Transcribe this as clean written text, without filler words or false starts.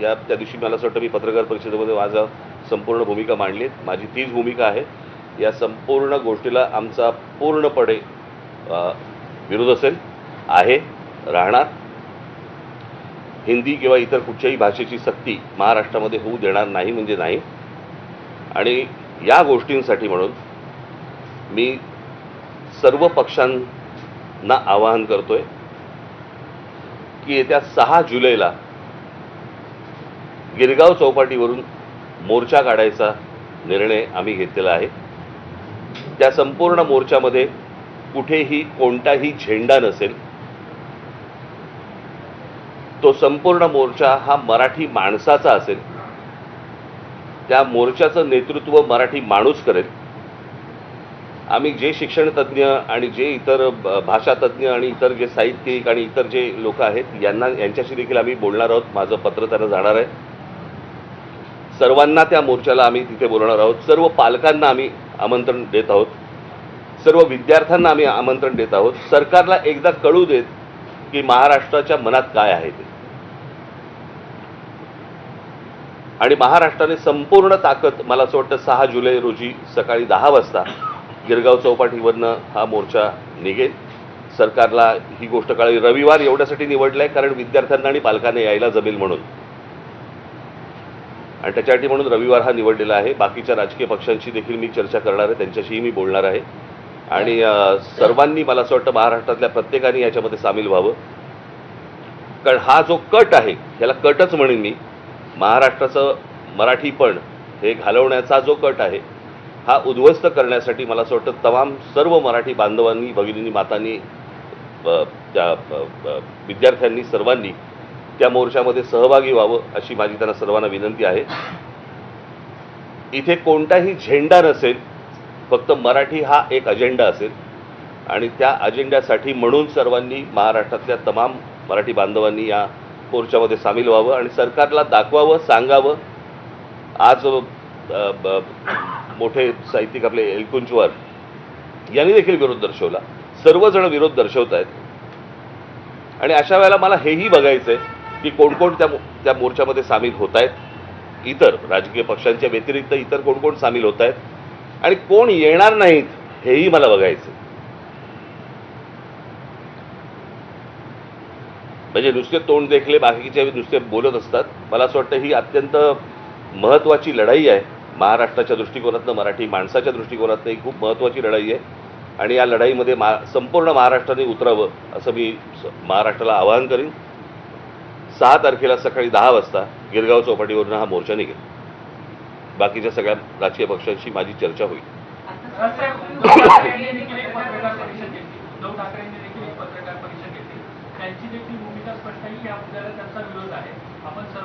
या त्या दिवशी मला असं वाटतं मी पत्रकार परिषदेमध्ये माझा संपूर्ण भूमिका मांडली. माझी तीच भूमिका आहे. या संपूर्ण गोष्टीला आमचा पूर्णपणे विरोध असेल, आहे, राहणार. हिंदी किंवा इतर कुठच्याही भाषेची सक्ती महाराष्ट्रामध्ये होऊ देणार नाही म्हणजे नाही. आणि या गोष्टींसाठी म्हणून मी सर्व पक्षांना आवाहन करतोय की येत्या 6 जुलैला गिरगाव चौपाटीवरून मोर्चा काढायचा निर्णय आम्ही घेतलेला आहे. त्या संपूर्ण मोर्चामध्ये कुठेही कोणताही झेंडा नसेल. तो संपूर्ण मोर्चा हा मराठी माणसाचा असेल. त्या मोर्चाचं नेतृत्व मराठी माणूस करेल. आम्ही जे शिक्षण तज्ज्ञ आणि जे इतर भाषा तज्ज्ञ आणि इतर जे साहित्यिक आणि इतर जे लोक आहेत यांच्याशी देखील आम्ही बोलणार आहोत. माझं पत्र त्यांना जाणार आहे. सर्वांना त्या मोर्चाला आम्ही तिथे बोलवणार आहोत. सर्व पालकांना आम्ही आमंत्रण देत आहोत. सर्व विद्यार्थ्यांना आम्ही आमंत्रण देत आहोत. सरकारला एकदा कळू देत की महाराष्ट्राच्या मनात काय आहे ते. आणि महाराष्ट्राने संपूर्ण ताकद, मला असं वाटतं 6 जुलै रोजी सकाळी 10 वाजता गिरगाव चौपाटीवरनं हा मोर्चा निघेल. सरकारला ही गोष्ट कळली. रविवार एवढ्यासाठी निवडलाय कारण विद्यार्थ्यांना आणि पालकांना यायला जमेल म्हणून, आणि त्याच्यासाठी म्हणून रविवार हा निवडलेला आहे. बाकीच्या राजकीय पक्षांशी देखील मी चर्चा करणार आहे, त्यांच्याशीही मी बोलणार आहे. आणि सर्वांनी, मला असं वाटतं महाराष्ट्रातल्या प्रत्येकाने याच्यामध्ये सामील व्हावं. कारण हा जो कट आहे, ह्याला कटच म्हणेन मी, महाराष्ट्राचं मराठीपण हे घालवण्याचा जो कट आहे हा उद्ध्वस्त करण्यासाठी मला असं वाटतं तमाम सर्व मराठी बांधवांनी, भगिनींनी, मातांनी, त्या विद्यार्थ्यांनी, सर्वांनी त्या मोर्चामध्ये सहभागी व्हावं अशी माझी त्यांना सर्वांना विनंती आहे. इथे कोणताही झेंडा नसेल, फक्त मराठी हा एक अजेंडा असेल. आणि त्या अजेंड्यासाठी म्हणून सर्वांनी, महाराष्ट्रातल्या तमाम मराठी बांधवांनी या मोर्चामध्ये सामील व्हावं आणि सरकारला दाखवावं, सांगावं. आज मोठे साहित्यिक आपले एलकुंचवार यांनी देखील विरोध दर्शवला. सर्वजण विरोध दर्शवत आहेत. आणि अशा वेळेला मला हेही बघायचं आहे की कोण कोण त्या मोर्चामध्ये सामील होत आहेत. इतर राजकीय पक्षांच्या व्यतिरिक्त इतर कोण कोण सामील होत आहेत आणि कोण येणार नाहीत हेही मला बघायचं. म्हणजे नुसते तोंड देखले बाकीचे नुसते बोलत असतात. मला असं वाटतं ही अत्यंत महत्त्वाची लढाई आहे. महाराष्ट्राच्या दृष्टिकोनातनं, मराठी माणसाच्या दृष्टिकोनातनं ही खूप महत्त्वाची लढाई आहे. आणि या लढाईमध्ये संपूर्ण महाराष्ट्राने उतरावं असं मी महाराष्ट्राला आवाहन करीन. 6 तारखेला सकाळी 10 वाजता गिरगाव चौपाटीवरून हा मोर्चा निघेल. बाकीच्या सगळ्या राजकीय पक्षांशी माझी चर्चा होईल. त्यांची देखील भूमिका स्पष्ट आहे की आपल्याला त्यांचा विरोध आहे. आपण